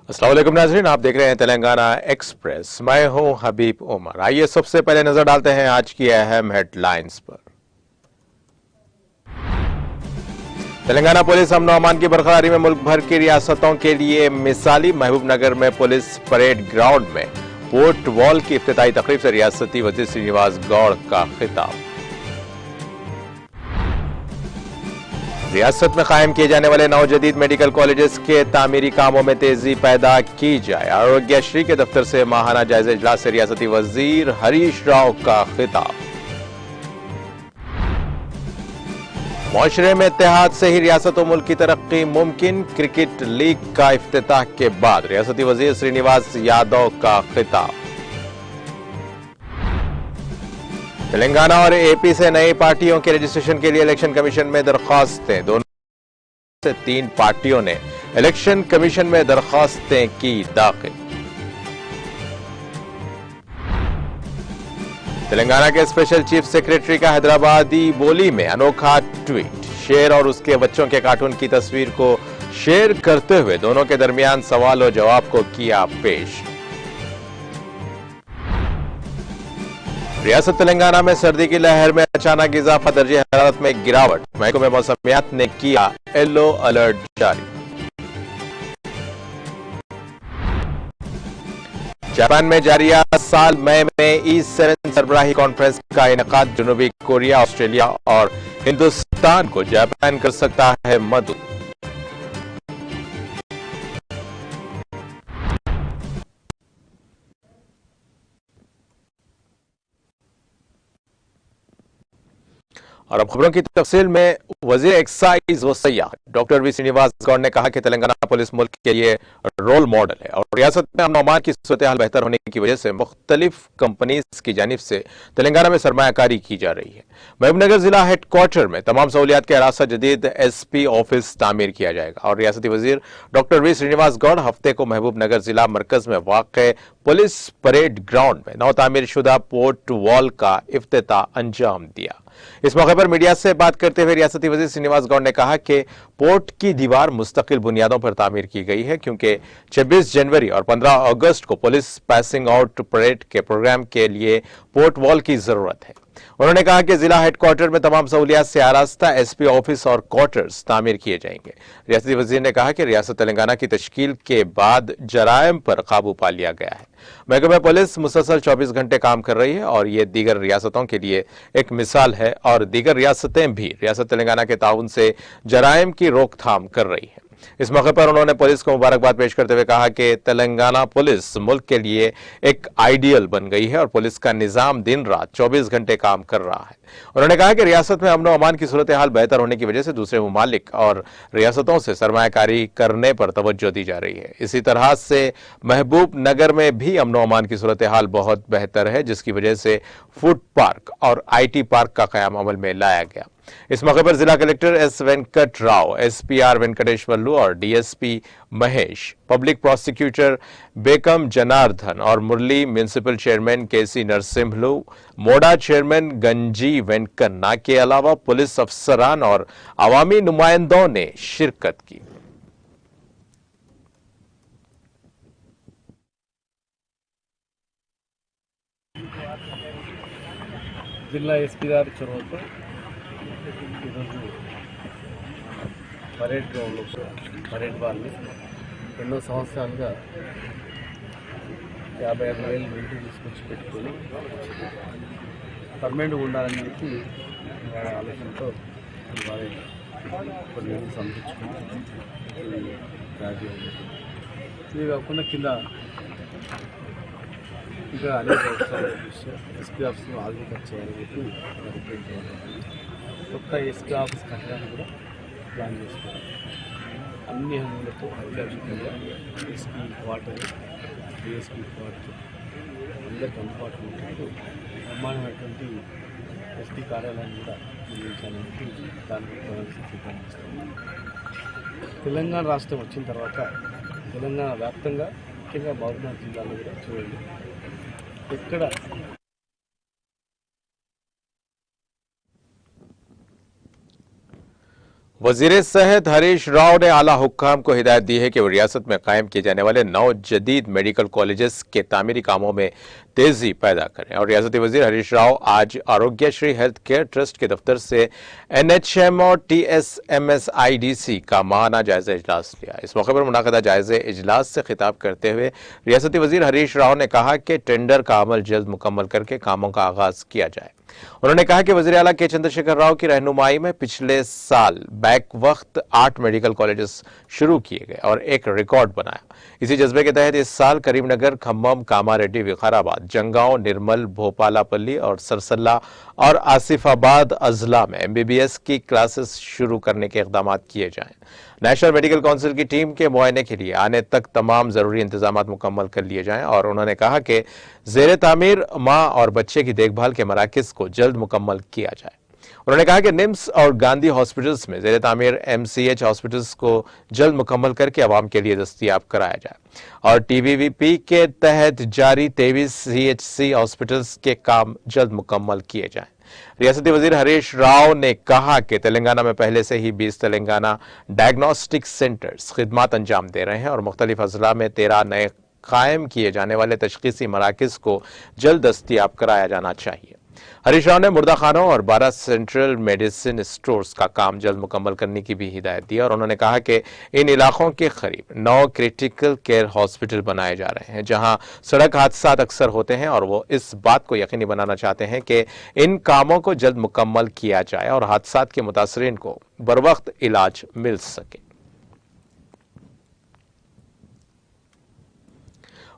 अस्सलाम वालेकुम नाज़रीन, आप देख रहे हैं तेलंगाना एक्सप्रेस। मैं हूं हबीब उमर। आइए सबसे पहले नजर डालते हैं आज की अहम हेडलाइंस पर। तेलंगाना पुलिस अमन अमान की बरकरारी में मुल्क भर की रियासतों के लिए मिसाली। महबूब नगर में पुलिस परेड ग्राउंड में पोर्ट वॉल की इफ्तिताई तकरीब से रियासती वजीर श्रीनिवास गौड़ का खिताब। रियासत में कायम किए जाने वाले 9 जदीद मेडिकल कॉलेजेस के तामीरी कामों में तेजी पैदा की जाए। आरोग्यश्री के दफ्तर से माहाना जायजा इजलास से रियासती वजीर हरीश राव का खिताब। मुआशरे में इत्तेहाद से ही रियासत और मुल्क की तरक्की मुमकिन। क्रिकेट लीग का इफ्तिताह के बाद रियासती वजीर श्रीनिवास यादव का खिताब। तेलंगाना और एपी से नई पार्टियों के रजिस्ट्रेशन के लिए इलेक्शन कमीशन में दरख्वास्तें। दोनों से 3 पार्टियों ने इलेक्शन कमीशन में दरख्वास्तें की दाखिल। तेलंगाना के स्पेशल चीफ सेक्रेटरी का हैदराबादी बोली में अनोखा ट्वीट। शेर और उसके बच्चों के कार्टून की तस्वीर को शेयर करते हुए दोनों के दरमियान सवाल और जवाब को किया पेश। रियासत तेलंगाना में सर्दी की लहर में अचानक इजाफा, दर्जे हरारत में गिरावट। महकमे मौसमियात ने किया येलो अलर्ट जारी। जापान में जारिया साल मई में E7 सरबराही कॉन्फ्रेंस का इनेकाद। जनूबी कोरिया, ऑस्ट्रेलिया और हिंदुस्तान को जापान कर सकता है मदद। और अब खबरों की तफसील में। वजीर एक्साइज व सयाहत डॉक्टर वी श्रीनिवास गौड़ ने कहा कि तेलंगाना पुलिस मुल्क के लिए रोल मॉडल है और रियासत में अमन अमान की सूरत हाल बेहतर होने की वजह से मुख्तलिफ कंपनीज की जानिब से तेलंगाना में सरमायाकारी की जा रही है। महबूबनगर जिला हेडक्वार्टर में तमाम सहूलियात के अरासा जदीद SP ऑफिस तामीर किया जाएगा और रियासती वजीर डॉक्टर वी श्रीनिवास गौड़ हफ्ते को महबूबनगर जिला मरकज में वाक़ पुलिस परेड ग्राउंड में नौ तामीर शुदा पोर्ट वॉल का इफ्तिताह अंजाम दिया। इस मौके पर मीडिया से बात करते हुए रियासती वजीर श्रीनिवास गौड़ ने कहा कि पोर्ट की दीवार मुस्तकिल बुनियादों पर तामीर की गई है क्योंकि 26 जनवरी और 15 अगस्त को पुलिस पासिंग आउट परेड के प्रोग्राम के लिए पोर्ट वॉल की जरूरत है। उन्होंने कहा कि जिला हेडक्वार्टर में तमाम सहूलियात से आरास्ता SP ऑफिस और क्वार्टर्स तामीर किए जाएंगे। रियासती वजीर ने कहा कि रियासत तेलंगाना की तश्कील के बाद जराइम पर काबू पा लिया गया है। महकमा पुलिस मुसलसल 24 घंटे काम कर रही है और ये दीगर रियासतों के लिए एक मिसाल है और दीगर रियासतें भी रियासत तेलंगाना के ताउन से जराइम की रोकथाम कर रही है। इस मौके पर उन्होंने पुलिस को मुबारकबाद पेश करते हुए कहा कि तेलंगाना पुलिस मुल्क के लिए एक आइडियल बन गई है और पुलिस का निजाम दिन रात 24 घंटे काम कर रहा है। उन्होंने कहा कि रियासत में अमन अमान की सूरत हाल बेहतर होने की वजह से दूसरे ममालिक और रियासतों से सरमायाकारी करने पर तवज्जो दी जा रही है। इसी तरह से महबूब नगर में भी अमन अमान की सूरत हाल बहुत बेहतर है जिसकी वजह से फूड पार्क और IT पार्क का कयाम अमल में लाया गया। इस मौके पर जिला collector S Venkat Rao, SPR Venkateswarlu और DSP महेश, पब्लिक प्रोसिक्यूटर बेकम जनार्दन और Murali, municipal chairman KC Narasimhulu, मोडा चेयरमैन गंजी वेंकन्ना के अलावा पुलिस अफसरान और अवामी नुमाइंदों ने शिरकत की। जिला SP గారి చొరవతో ఈరోజు పరేడ్ గ్రౌండ్లో పరేడ్ వాళ్ళని ఎన్నో సంవత్సరాలుగా 56,000 నీటి తీసుకొచ్చి పెట్టుకొని పర్మనెంట్గా ఉండాలని చెప్పి ఆలోచనతో వారి కొన్ని సమర్పించుకుని గ్రాడ్యుయేట్ ఇవి కాకుండా కింద ఇంకా అనేక అవసరాలు SP ఆఫీస్లో ఆల్రెడీ చేయాలని చెప్పి కొత్త SP ఆఫీస్ కట్టడానికి కూడా ప్లాన్ చేసుకోవాలి. అన్ని హంగులతో అత్యావశ్యకంగా SP క్వార్టర్, DSP క్వార్టర్ అందరికి అందుబాటులో ఉంటూ నిర్మాణమైనటువంటి SP కార్యాలయాన్ని కూడా నిర్మించాలని దానికి సిద్ధం చేస్తాము. తెలంగాణ రాష్ట్రం వచ్చిన తర్వాత తెలంగాణ వ్యాప్తంగా ముఖ్యంగా మహబూబ్నగర్ జిల్లాలో కూడా చూడండి ఎక్కడ वजीर सेहत हरीश राव ने आला हुक्काम को हिदायत दी है कि वो रियासत में कायम किए जाने वाले 9 जदीद मेडिकल कॉलेजेस के तामीरी कामों में तेजी पैदा करें। और रियासती वजीर हरीश राव आज आरोग्यश्री हेल्थ केयर ट्रस्ट के दफ्तर से NHM और TSMSIDC का माहाना जायजा इजलास लिया। इस मौके पर मुनाक़दा जायजे इजलास से खिताब करते हुए रियासती वजीर हरीश राव ने कहा कि टेंडर का अमल जल्द मुकम्मल करके कामों का आगाज किया जाए। उन्होंने कहा कि वज़ीर आला के चंद्रशेखर राव की रहनुमाई में पिछले साल बैक वक्त 8 मेडिकल कॉलेजेस शुरू किए गए और एक रिकॉर्ड बनाया। इसी जज्बे के तहत इस साल करीमनगर, खम्मम, कामारेड्डी, विकाराबाद, जंगांव, निर्मल, भोपालापल्ली और सरसल्ला और आसिफाबाद अजला में MBBS की क्लासेस शुरू करने के इक़दाम किए जाएं। नेशनल मेडिकल काउंसिल की टीम के मुआयने के लिए आने तक तमाम जरूरी इंतजाम मुकम्मल कर लिए जाएं। और उन्होंने कहा कि ज़ेर तामीर माँ और बच्चे की देखभाल के मराकज़ को जल्द मुकम्मल किया जाए। उन्होंने कहा कि निम्स और गांधी हॉस्पिटल्स में ज़ेर तामीर MCH हॉस्पिटल्स को जल्द मुकम्मल करके आवाम के लिए दस्तयाब कराया जाए और TBVP के तहत जारी 23 CHC हॉस्पिटल्स के काम जल्द मुकम्मल किए जाएं। रियासती वजीर हरीश राव ने कहा कि तेलंगाना में पहले से ही 20 तेलंगाना डायग्नोस्टिक सेंटर्स खिदमात अंजाम दे रहे हैं और मुख्तलिफ अजला में 13 नए कायम किए जाने वाले तशखीसी मराकज़ को जल्द दस्तयाब कराया जाना चाहिए। हरीश राव ने मुर्दा खानों और 12 सेंट्रल मेडिसिन स्टोर्स का काम जल्द मुकम्मल करने की भी हिदायत दी और उन्होंने कहा कि इन इलाकों के करीब 9 क्रिटिकल केयर हॉस्पिटल बनाए जा रहे हैं जहां सड़क हादसा अक्सर होते हैं और वो इस बात को यकीनी बनाना चाहते हैं कि इन कामों को जल्द मुकम्मल किया जाए और हादसा के मुतासरीन को बरवक्त इलाज मिल सके।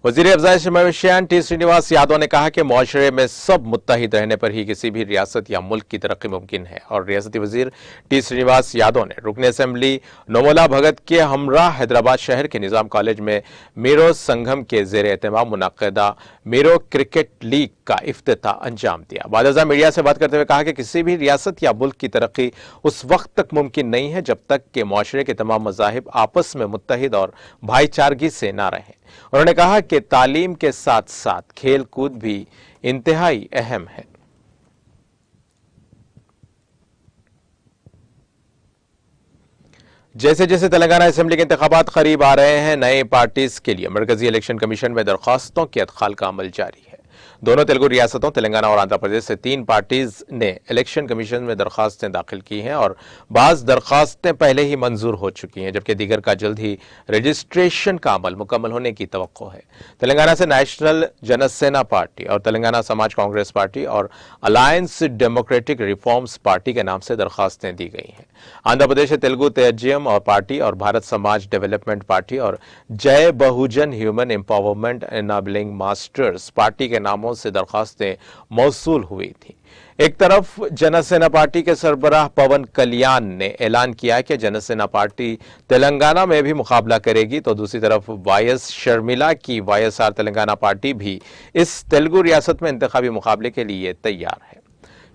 वज़ीर अफ़ज़ाइश मवेशियान T श्रीनिवास यादव ने कहा कि मुआशरे में सब मुत्तहिद रहने पर ही किसी भी रियासत या मुल्क की तरक्की मुमकिन है। और रियासती वज़ीर T श्रीनिवास यादव ने रुकन असेंबली नोमोला भगत के हमरा हैदराबाद शहर के निज़ाम कॉलेज में मीरो संगम के ज़ेर एहतमाम मुनक़दा मीरो क्रिकेट लीग का इफ्तिताह अंजाम दिया। बादशाह मीडिया से बात करते हुए कहा कि किसी भी रियासत या मुल्क की तरक्की उस वक्त तक मुमकिन नहीं है जब तक कि मुआशरे के तमाम मज़ाहिब आपस में मुत्तहिद और भाईचारगी से ना रहें। उन्होंने कहा कि तालीम के साथ साथ खेल कूद भी इंतहाई अहम है। जैसे जैसे तेलंगाना असेंबली के इंतखाबात करीब आ रहे हैं, नए पार्टीज के लिए मरकजी इलेक्शन कमीशन में दरखास्तों के अदखाल का अमल जारी है। दोनों तेलुगु रियासतों तेलंगाना और आंध्र प्रदेश से 3 पार्टीज ने इलेक्शन कमीशन में दरखास्तें दाखिल की हैं और बाज़ दरखास्तें पहले ही मंजूर हो चुकी हैं जबकि दीगर का जल्द ही रजिस्ट्रेशन का अमल मुकम्मल होने की तवक्को है। तेलंगाना से नेशनल जनसेना पार्टी और तेलंगाना समाज कांग्रेस पार्टी और अलायंस डेमोक्रेटिक रिफॉर्म्स पार्टी के नाम से दरखास्तें दी गई हैं। आंध्र प्रदेश से तेलुगु तेजियम और पार्टी और भारत समाज डेवलपमेंट पार्टी और जय बहुजन ह्यूमन एम्पावरमेंट एनाबलिंग मास्टर्स पार्टी के नामों से दरखास्तें मौसूल हुई थी। एक तरफ जनसेना पार्टी के सरबराह पवन कल्याण ने ऐलान किया कि जनसेना पार्टी तेलंगाना में भी मुकाबला करेगी, तो दूसरी तरफ YS शर्मिला की YSR तेलंगाना पार्टी भी इस तेलुगु रियासत में इंतखाबी मुकाबले के लिए तैयार है।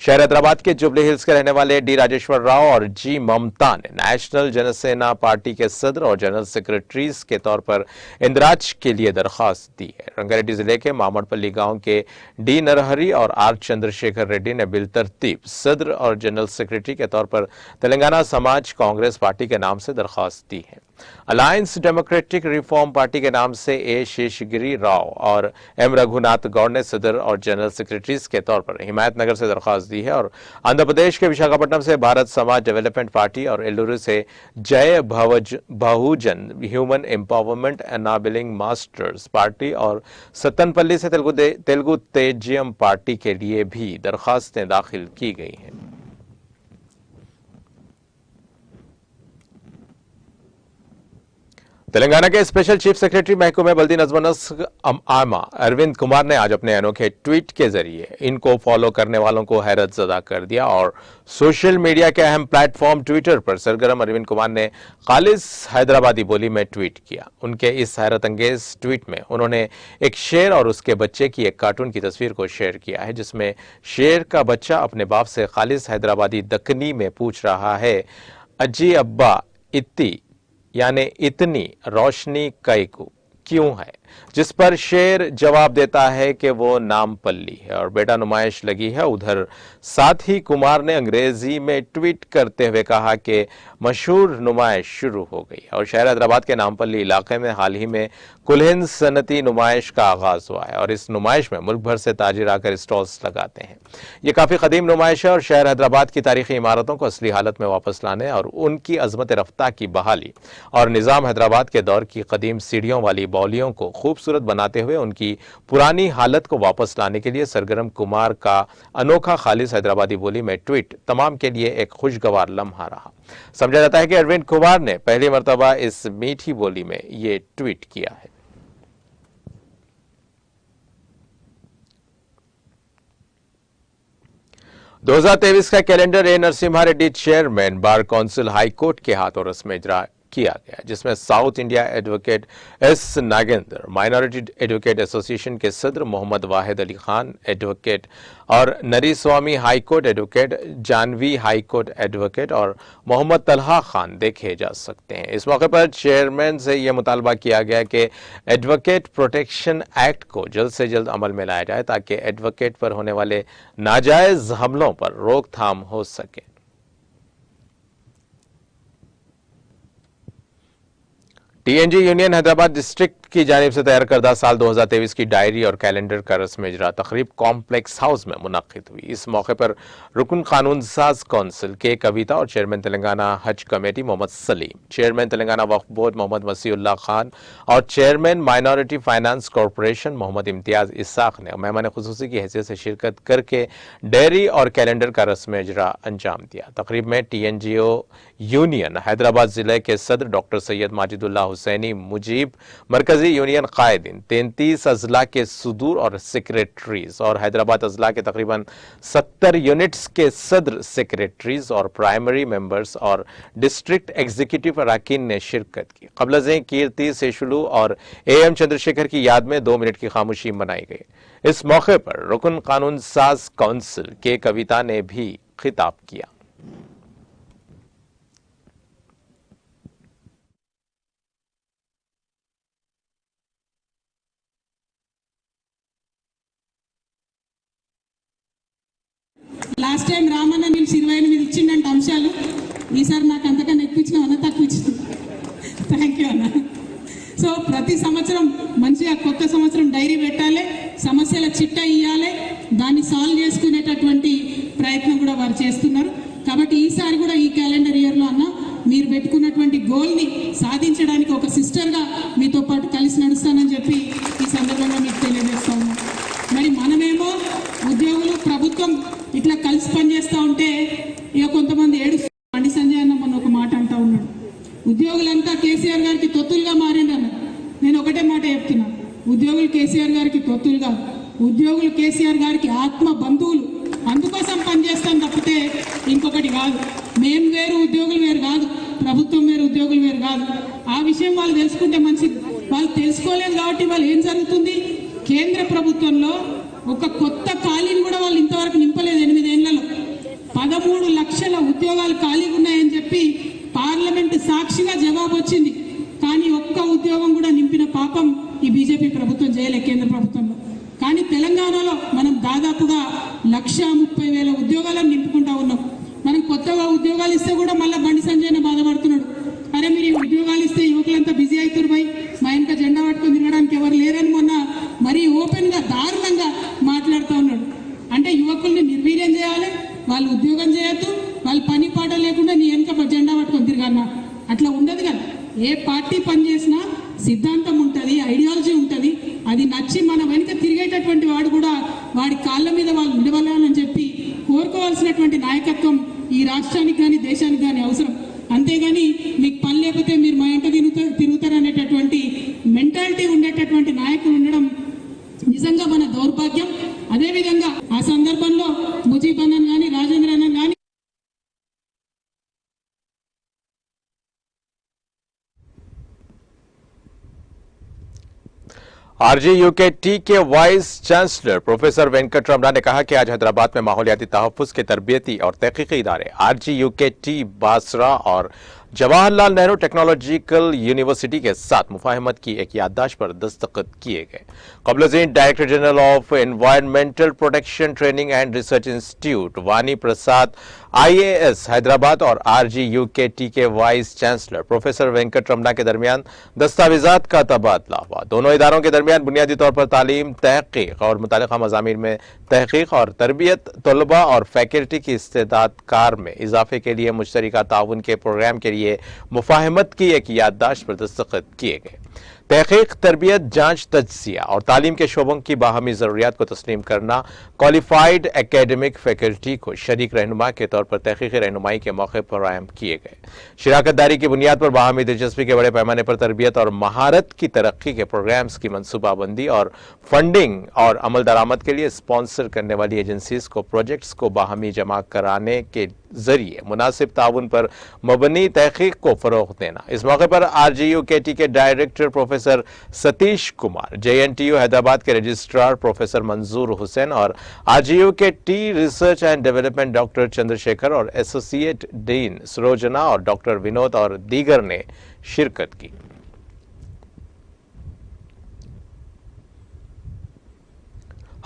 शहर हैदराबाद के जुबली हिल्स के रहने वाले D राजेश्वर राव और G ममता ने नेशनल जनसेना पार्टी के सदर और जनरल सेक्रेटरीज के तौर पर इंदराज के लिए दरखास्त दी है। रंगारेड्डी जिले के मामड़पल्ली गांव के D नरहरी और R चंद्रशेखर रेड्डी ने बिलतरतीब सदर और जनरल सेक्रेटरी के तौर पर तेलंगाना समाज कांग्रेस पार्टी के नाम से दरखास्त दी है। अलायंस डेमोक्रेटिक रिफॉर्म पार्टी के नाम से A शेषगिरी राव और M रघुनाथ गौड़ ने सदर और जनरल सेक्रेटरीज के तौर पर हिमायत नगर से दरखास्त दी है और आंध्र प्रदेश के विशाखापट्टनम से भारत समाज डेवलपमेंट पार्टी और एल्लूरू से जय बहुजन ह्यूमन एम्पावरमेंट एनाबलिंग मास्टर्स पार्टी और सत्तनपल्ली से तेलुगु तेजियम पार्टी के लिए भी दरखास्तें दाखिल की गई हैं। तेलंगाना के स्पेशल चीफ सेक्रेटरी महकूम बल्दी नज़्म आमा अरविंद कुमार ने आज अपने अनोखे ट्वीट के जरिए इनको फॉलो करने वालों को हैरत ज़दा कर दिया और सोशल मीडिया के अहम प्लेटफॉर्म ट्विटर पर सरगर्म अरविंद कुमार ने खालिस हैदराबादी बोली में ट्वीट किया। उनके इस हैरत अंगेज ट्वीट में उन्होंने एक शेर और उसके बच्चे की एक कार्टून की तस्वीर को शेयर किया है जिसमें शेर का बच्चा अपने बाप से खालिस हैदराबादी दक्कनी में पूछ रहा है, अजी अब्बा इत्ती यानी इतनी रोशनी कई को क्यों है। जिस पर शेर जवाब देता है कि वो नामपल्ली है और बेटा नुमाइश लगी है उधर। साथ ही कुमार ने अंग्रेजी में ट्वीट करते हुए कहा कि मशहूर नुमाइश शुरू हो गई और शहर हैदराबाद के नामपल्ली इलाके में हाल ही में कुल-हिंद सनती नुमाइश का आगाज हुआ है और इस नुमाइश में मुल्क भर से ताजिर आकर स्टॉल्स लगाते हैं। ये काफी कदीम नुमाइश है और शहर हैदराबाद की तारीखी इमारतों को असली हालत में वापस लाने और उनकी अजमत रफ्ता की बहाली और निजाम हैदराबाद के दौर की कदीम सीढ़ियों वाली बौलियों को खूबसूरत बनाते हुए उनकी पुरानी हालत को वापस लाने के लिए सरगर्म कुमार का अनोखा खालिस हैदराबादी बोली में ट्वीट तमाम के लिए एक खुशगवार लम्हा रहा। समझा जाता है कि अरविंद कुमार ने पहली मर्तबा इस मीठी बोली में ये ट्वीट किया है। दो 2023 का calendar A Narasimha Reddy chairman bar council high court के हाथों रस्म इजरा किया गया, जिसमें South India advocate S Nagendra, minority advocate association के सदर मोहम्मद वाहिद अली खान एडवोकेट और Nari Swamy high court advocate, Jahnavi high court advocate और मोहम्मद तलहा खान देखे जा सकते हैं। इस मौके पर चेयरमैन से यह मुतालबा किया गया कि एडवोकेट प्रोटेक्शन एक्ट को जल्द से जल्द अमल में लाया जाए ताकि एडवोकेट पर होने वाले नाजायज हमलों पर रोकथाम हो सके। टीएनजी यूनियन हैदराबाद डिस्ट्रिक्ट की जानिब से तैयार करदा साल 2023 की डायरी और कैलेंडर का रस्म इजरा तकरीब कॉम्प्लेक्स हाउस में मुनक्किद हुई। इस मौके पर रुकन कानून साज काउंसिल के कविता और चेयरमैन तेलंगाना हज कमेटी मोहम्मद सलीम, चेयरमैन तेलंगाना वक्फ बोर्ड मोहम्मद मसीउल्लाह खान और chairman minority finance corporation Mohammad Imtiaz Ishaq ने मेहमान खुसूसी की हैसियत से शिरकत करके डायरी और कैलेंडर का रस्म इजरा अंजाम दिया। तकरीब में टीएनजीओ यूनियन हैदराबाद जिले के सदर डॉक्टर सैयद माजिदुल्लाह हुसैनी मुजीब, मरकजी यूनियन कायदीन, 33 अजला के सुदूर और सेक्रेटरीज और हैदराबाद अजला के तकरीबन 70 यूनिट्स के सदर सेक्रेटरीज और प्राइमरी मेंबर्स और डिस्ट्रिक्ट एग्जीक्यूटिव अरकान ने शिरकत की। क़ब्ल कीर्ति सेशुलू और एएम चंद्रशेखर की याद में 2 मिनट की खामोशी मनाई गई। इस मौके पर रुकन कानून साज काउंसिल के कविता ने भी खिताब किया। లాస్ట్ టైం రామన్న నిలిచి 28 ఇచ్చిండంట అంశాలు, ఈసారి నాకు అంతకన్నా ఎక్కువ ఇచ్చిన అన్న తక్కువ ఇచ్చిన. థ్యాంక్ యూ అన్న. సో ప్రతి సంవత్సరం మంచిగా కొత్త సంవత్సరం డైరీ పెట్టాలి, సమస్యల చిట్టా ఇవ్వాలి, దాన్ని సాల్వ్ చేసుకునేటటువంటి ప్రయత్నం కూడా వారు చేస్తున్నారు. కాబట్టి ఈసారి కూడా ఈ క్యాలెండర్ ఇయర్లో అన్న మీరు పెట్టుకున్నటువంటి గోల్ని సాధించడానికి ఒక సిస్టర్గా మీతో పాటు కలిసి నడుస్తానని చెప్పి ఈ సందర్భంగా మీకు తెలియజేస్తా ఉన్నాం. మరి మనమేమో ఉద్యోగులు ప్రభుత్వం ఇట్లా కలిసి పనిచేస్తూ ఉంటే ఇక కొంతమంది ఏడుస్తూ బండి సంజయ్ అన్న మొన్న ఒక మాట అంటా ఉన్నాడు, ఉద్యోగులంతా కేసీఆర్ గారికి తొత్తులుగా మారిండన్న. నేను ఒకటే మాట చెప్తున్నా, ఉద్యోగులు కేసీఆర్ గారికి తొత్తులుగా, ఉద్యోగులు కేసీఆర్ గారికి ఆత్మ బంధువులు. అందుకోసం పనిచేస్తాం తప్పితే ఇంకొకటి కాదు. మేము వేరు ఉద్యోగులు వేరు కాదు, ప్రభుత్వం వేరు ఉద్యోగులు వేరు కాదు. ఆ విషయం వాళ్ళు తెలుసుకుంటే మంచిది. వాళ్ళు తెలుసుకోలేదు కాబట్టి వాళ్ళు ఏం జరుగుతుంది, కేంద్ర ప్రభుత్వంలో ఒక కొత్త ఖాళీని కూడా వాళ్ళు ఇంతవరకు నింపలేదు. 8 ఏళ్లలో 13 లక్షల ఉద్యోగాలు ఖాళీగా ఉన్నాయని చెప్పి పార్లమెంట్ సాక్షిగా జవాబు వచ్చింది. కానీ ఒక్క ఉద్యోగం కూడా నింపిన పాపం ఈ బీజేపీ ప్రభుత్వం చేయలే కేంద్ర ప్రభుత్వంలో. కానీ తెలంగాణలో మనం దాదాపుగా 1,30,000 ఉద్యోగాలను నింపుకుంటా ఉన్నాం. మనం కొత్తగా ఉద్యోగాలు ఇస్తే కూడా మళ్ళీ బండి సంజయ్నే బాధపడుతున్నాడు, అరే మీరు ఈ ఉద్యోగాలు ఇస్తే యువకులంతా బిజీ అవుతారు భయ్, మా ఇంకా జెండా పట్టుకొని తిరగడానికి ఎవరు లేరని మొన్న మరీ ఓపెన్గా దారుణంగా మాట్లాడుతూ ఉన్నాడు. అంటే యువకుల్ని నిర్వీర్యం చేయాలి, వాళ్ళు ఉద్యోగం చేయొద్దు, వాళ్ళు పని పాట లేకుండా నీ వెనుక జెండా పట్టుకొని తిరగన్నా, అట్లా ఉండదు కదా. ఏ పార్టీ పనిచేసినా సిద్ధాంతం ఉంటుంది, ఐడియాలజీ ఉంటుంది. అది నచ్చి మన వెనుక తిరిగేటటువంటి వాడు కూడా వాడి కాళ్ళ మీద వాళ్ళు నిలబడాలని చెప్పి కోరుకోవాల్సినటువంటి నాయకత్వం ఈ రాష్ట్రానికి కానీ దేశానికి కానీ అవసరం. అంతేగాని మీకు పని లేకపోతే మీరు మా ఇంట తిరుగుతారనేటటువంటి మెంటాలిటీ ఉండేటటువంటి నాయకులు ఉండడం నిజంగా మన దౌర్భాగ్యం. అదేవిధంగా ఆ సందర్భంలో ముజీబ్ అన్నన్ కానీ రాజేంద్ర అన్నన్ కానీ आरजीयूकेटी के vice chancellor professor Venkat Ramana ने कहा कि आज हैदराबाद में माहौलियाती तहफ्फुज़ के तरबियती और तहकीकी इदारे आरजीयूकेटी, बासरा और जवाहरलाल नेहरू टेक्नोलॉजिकल यूनिवर्सिटी के साथ मुफाहमत की एक याददाश्त पर दस्तखत किए गए। कबलज़ीन director general of environmental protection training and research institute Vani Prasad IAS Hyderabad और RGUKT के vice chancellor professor Venkat Ramana के दरमियान दस्तावेजात का तबादला हुआ। दोनों इदारों के दरमियान बुनियादी तौर पर तालीम, तहकीक और मुतालिका मज़ामीन में तहकीक और तरबियत, तलबा और फैकल्टी की इस्तेदाद कार में इजाफे के लिए मुश्तरका ताउन के प्रोग्राम के लिए मुफाहमत की एक याददाश्त पर दस्तखत किए गए। तहकीक, तरबियत, जांच, तज्जिया और तालीम के शोबों की बाहमी ज़रूरियात को तस्लीम करना, क्वालिफाइड एकेडमिक फैकल्टी को शरीक रहनुमा के तौर पर तहकीकी रहनुमाई के मौके फराहम किए गए। शराकतदारी की बुनियाद पर बाहमी दिलचस्पी के बड़े पैमाने पर तरबियत और महारत की तरक्की के प्रोग्राम्स की मनसूबाबंदी और फंडिंग और अमल दरामद के लिए स्पॉन्सर करने वाली एजेंसीज को प्रोजेक्ट्स को बाहमी जमा कराने के जरिए मुनासिब ताउन पर मबनी तहकीक को फरोग देना। इस मौके पर RGUKT के director professor Satish Kumar, JNTU Hyderabad के रजिस्ट्रार प्रोफेसर मंजूर हुसैन और RGUKT research and development doctor Chandrashekhar और एसोसिएट डीन सरोजना और डॉक्टर विनोद और दीगर ने शिरकत की।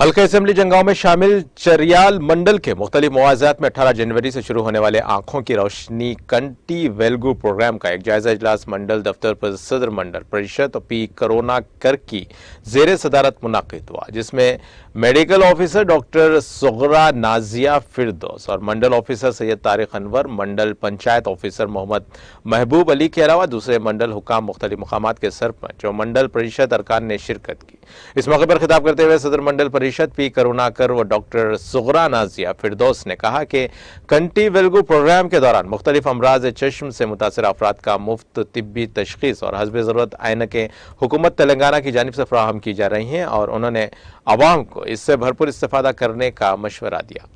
हल्का असेंबली जंगांव में शामिल चरियाल मंडल के मुख्तलिफ मुआवजात में 18 जनवरी से शुरू होने वाले आंखों की रोशनी कंटी वेलगू प्रोग्राम का एक जायजा इजलास मंडल दफ्तर पर सदर मंडल परिषद और P करोनाकर की जेर सदारत मुनाकिद हुआ, जिसमें medical officer doctor Sughra Nazia Firdaus और मंडल ऑफिसर सैयद तारिक अनवर, मंडल पंचायत ऑफिसर मोहम्मद महबूब अली के अलावा दूसरे मंडल हुकाम, मुख्तलिफ मकामात के सरपंच और मंडल परिषद अरकान ने शिरकत की। इस मौके पर खिताब करते हुए सदर मंडल परिषद P करुणाकर व डॉक्टर सुगरा नाजिया फिरदौस ने कहा कि कंटी वेलगू प्रोग्राम के दौरान मुख्तलिफ अमराज चश्म से मुतासर अफराद का मुफ्त तिब्बी तशखीस और हस्ब ज़रूरत ऐनकें हुकूमत तेलंगाना की जानिब से फराहम की जा रही हैं और उन्होंने अवाम को इससे भरपूर इस्तेफादा करने का मशवरा दिया।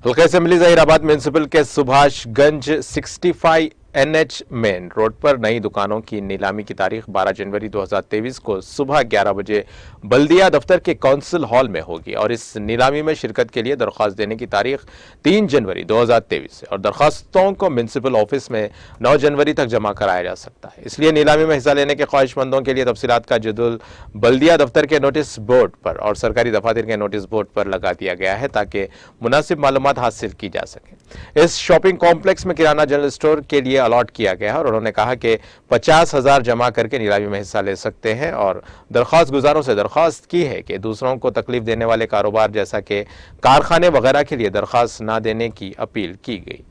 हल्का असेंबली ज़हीराबाद म्यूनिसिपल के सुभाषगंज 65 NH मेन रोड पर नई दुकानों की नीलामी की तारीख 12 जनवरी 2023 को सुबह 11 बजे बल्दिया दफ्तर के काउंसिल हॉल में होगी और इस नीलामी में शिरकत के लिए दरख्वास्त देने की तारीख 3 जनवरी 2023 है और दरख्वास्तों को म्यूनिसिपल ऑफिस में 9 जनवरी तक जमा कराया जा सकता है। इसलिए नीलामी में हिस्सा लेने के ख्वाहिशमंदों के लिए तफसीलात का जदुल बल्दिया दफ्तर के नोटिस बोर्ड पर और सरकारी दफातर के नोटिस बोर्ड पर लगा दिया गया है ताकि मुनासिब मालूमात हासिल की जा सके। इस शॉपिंग कॉम्प्लेक्स में किराना जनरल स्टोर के लिए अलॉट किया गया है और उन्होंने कहा कि 50,000 जमा करके नीलामी में हिस्सा ले सकते हैं और दरख्वास्त गुजारों से दरख्वास्त की है कि दूसरों को तकलीफ देने वाले कारोबार जैसा कि कारखाने वगैरह के लिए दरख्वास्त न देने की अपील की गई।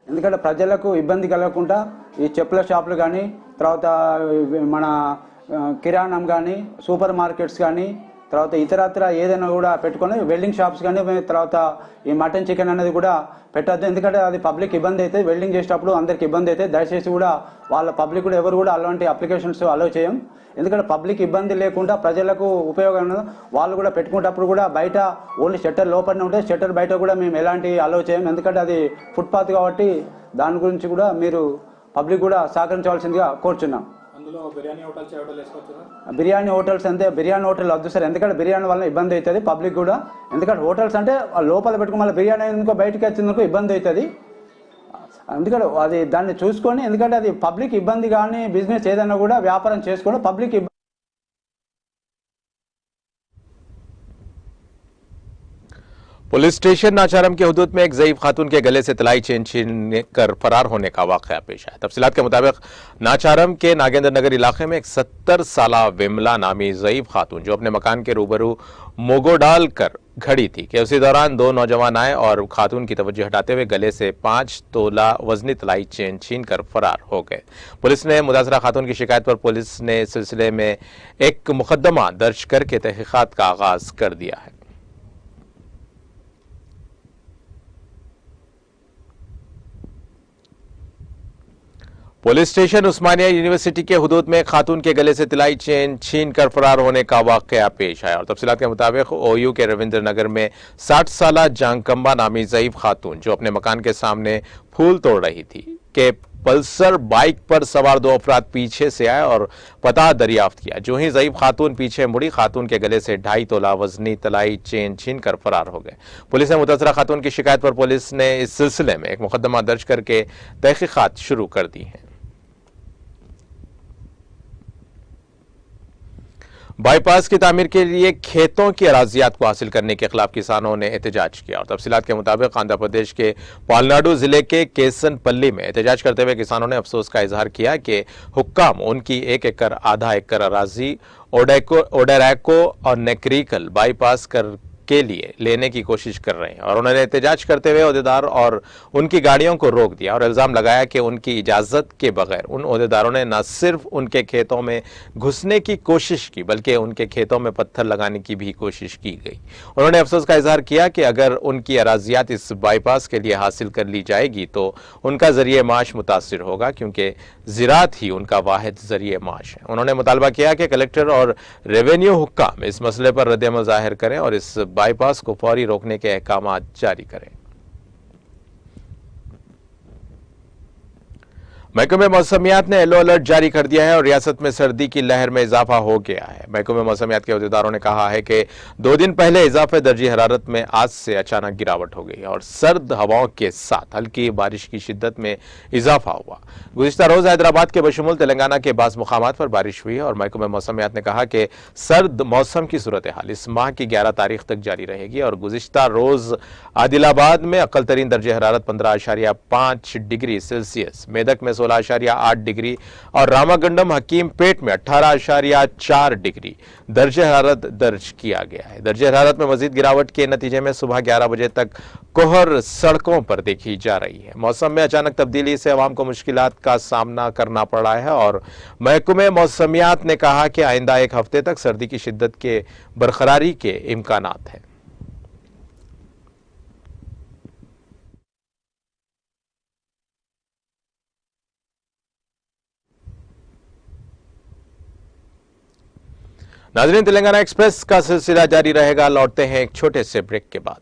ఎందుకంటే ప్రజలకు ఇబ్బంది కలగకుండా ఈ చెప్పుల షాపులు కానీ తర్వాత మన కిరాణం కానీ సూపర్ మార్కెట్స్ కానీ తర్వాత ఇతరత్ర ఏదైనా కూడా పెట్టుకొని వెల్డింగ్ షాప్స్ కానీ తర్వాత ఈ మటన్ చికెన్ అనేది కూడా పెట్టద్దు, ఎందుకంటే అది పబ్లిక్ ఇబ్బంది అయితే వెల్డింగ్ చేసేటప్పుడు అందరికి ఇబ్బంది అయితే దయచేసి కూడా వాళ్ళ పబ్లిక్ కూడా ఎవరు కూడా అలాంటి అప్లికేషన్స్ అలౌ చేయం, ఎందుకంటే పబ్లిక్ ఇబ్బంది లేకుండా ప్రజలకు ఉపయోగం వాళ్ళు కూడా పెట్టుకునేటప్పుడు కూడా బయట ఓన్లీ షట్టర్ లోపలనే ఉంటే షట్టర్ బయట కూడా మేము ఎలాంటి అలౌ చేయం, ఎందుకంటే అది ఫుట్పాత్ కాబట్టి దాని గురించి కూడా మీరు పబ్లిక్ కూడా సహకరించవలసిందిగా కోరుచున్నాం। బిర్యానీ హోటల్స్ అంటే బిర్యానీ హోటల్ వద్దు సార్, ఎందుకంటే బిర్యానీ వల్ల ఇబ్బంది అవుతుంది పబ్లిక్ కూడా, ఎందుకంటే హోటల్స్ అంటే లోపల పెట్టుకుని మళ్ళీ బిర్యానీ ఎందుకో బయటకు వచ్చిందుకు ఇబ్బంది అవుతుంది, ఎందుకంటే అది దాన్ని చూసుకొని, ఎందుకంటే అది పబ్లిక్ ఇబ్బంది కానీ బిజినెస్ ఏదైనా కూడా వ్యాపారం చేసుకోవడం పబ్లిక్ ఇబ్బంది। पुलिस स्टेशन नाचारम के हुदूद में एक ज़ईफ खातून के गले से तलाई चेन छीन कर फरार होने का वाक़या पेश आया। तफसीलात के मुताबिक नाचारम के नागेंद्र नगर इलाके में एक 70 साला विमला नामी ज़ईफ खातून जो अपने मकान के रूबरू मोगो डाल कर खड़ी थी कि उसी दौरान दो नौजवान आए और खातून की तवज्जो हटाते हुए गले से 5 तोला वजनी तलाई चेन छीन कर फरार हो गए। पुलिस ने मुतासरा खातून की शिकायत पर पुलिस ने इस सिलसिले में एक मुकदमा दर्ज करके तहकीकात का आगाज कर दिया है। पुलिस स्टेशन उस्मानिया यूनिवर्सिटी के हुदूद में खातून के गले से तिलाई चेन छीन कर फरार होने का वाक़या पेश आया और तफसीलात के मुताबिक OU के रविंद्र नगर में 60 साला जांकम्बा नामी ज़ईफ खातून जो अपने मकान के सामने फूल तोड़ रही थी के पल्सर बाइक पर सवार 2 अफराद पीछे से आए और पता दरियाफ्त किया। जो ही ज़ईफ खातून पीछे मुड़ी, खातून के गले से 2.5 तोला वजनी तलाई चेन छीनकर फरार हो गए। पुलिस ने मुतसरा खातून की शिकायत पर पुलिस ने इस सिलसिले में एक मुकदमा दर्ज करके तहकीकात शुरू कर दी हैं। बाईपास की तामीर के लिए खेतों की अराजियात को हासिल करने के खिलाफ किसानों ने एहतजाज किया और तफसीलात के मुताबिक आंध्र प्रदेश के पालनाडु जिले के केसनपल्ली में एहतजाज करते हुए किसानों ने अफसोस का इजहार किया कि हुक्काम उनकी 1 एकड़ आधा एकड़ अराजी ओडेरैको और नेक्रिकल बाईपास के लिए लेने की कोशिश कर रहे हैं और उन्होंने एहतजाज करते हुए ओहदेदार और उनकी गाड़ियों को रोक दिया और इल्जाम लगाया कि उनकी इजाजत के बगैर उन ओहदेदारों ने न सिर्फ उनके खेतों में घुसने की कोशिश की बल्कि उनके खेतों में पत्थर लगाने की भी कोशिश की गई। उन्होंने अफसोस का इजहार किया कि अगर उनकी अराजियात इस बाईपास के लिए हासिल कर ली जाएगी तो उनका जरिए माश मुतासिर होगा, क्योंकि ज़राअत ही उनका वाहिद जरिए माश है। उन्होंने मुतालबा किया कि कलेक्टर और रेवेन्यू हुक्काम इस मसले पर रद्द-ए-अमल जाहिर करें और इस बाईपास को फौरी रोकने के अहकाम जारी करें। महकमे मौसमियात ने येलो अलर्ट जारी कर दिया है और रियासत में सर्दी की लहर में इजाफा हो गया है। महकमे मौसमियात के अहदेदारों ने कहा है कि 2 दिन पहले इजाफे दर्जी हरारत में आज से अचानक गिरावट हो गई और सर्द हवाओं के साथ हल्की बारिश की शिद्दत में इजाफा हुआ। गुज़िश्ता रोज हैदराबाद के बशमूल तेलंगाना के बाज़ मुकामात पर बारिश हुई और महकमे मौसमियात ने कहा कि सर्द मौसम की सूरत हाल इस माह की 11 तारीख तक जारी रहेगी और गुज़िश्ता रोज आदिलाबाद में अक्ल तरीन दर्जे हरारत 15.5 डिग्री सेल्सियस, मेदक में 16.8 डिग्री और रामागंडम हकीम पेट में 18.4 डिग्री दर्जे हरारत दर्ज किया गया है। दर्जे हरारत में मजीद गिरावट के नतीजे में सुबह 11 बजे तक कोहर सड़कों पर देखी जा रही है। मौसम में अचानक तब्दीली से अवाम को मुश्किलात का सामना करना पड़ा है और महकमे मौसमियात ने कहा कि आइंदा 1 हफ्ते तक सर्दी की शिद्दत के बरकरारी के इम्कानात हैं। नाज़रीन, तेलंगाना एक्सप्रेस का सिलसिला जारी रहेगा। लौटते हैं एक छोटे से ब्रेक के बाद।